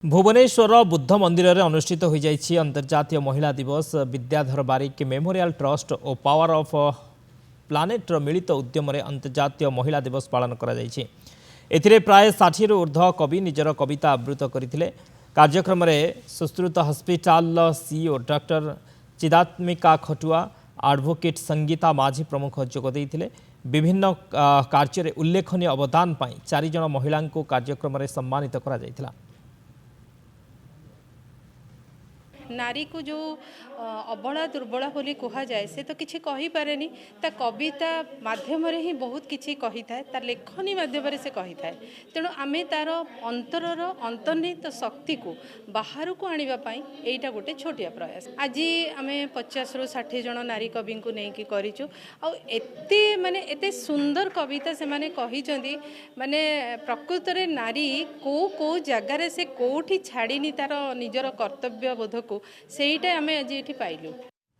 भुवनेश्वर बुद्ध मंदिर में अनुष्ठित हो जाइए अंतर्जातीय महिला दिवस। विद्याधर बारिक मेमोरियल ट्रस्ट और पावर ऑफ प्लानेट मिलित उद्यम अंतर्जातीय महिला दिवस पालन कर प्राय 60 रु ऊर्ध्व कवि निजर कविता आवृत करते। कार्यक्रम में Sushrut hospital CEO doctor Chidatmika Khatua, advocate Sangita Majhi प्रमुख जोगदे। विभिन्न कार्य उल्लेखनीय अवदान पर 4 जन महिला को कार्यक्रम में सम्मानित करा। नारी को जो अबला दुर्बला बोली कह जाए से तो किसी कही पारे ता कविता माध्यम ही बहुत किसी कही थाए, तार लेखनी माध्यम से कही थाए। तेणु आमे तार अंतरर अंतर्निहित शक्ति को बाहर को आनिबा पई एटा गोटे छोटिया प्रयास। आज आमे 50 रु 60 जन नारी कवि को नेकी करिचु। आ एते माने एते सुंदर कविता से माने कहिचंदी, माने प्रकृत रे नारी को जगार से कोठी छाड़ीनी तार निजर कर्तव्य बोध को सेटा आमे आज एठी पाइलु।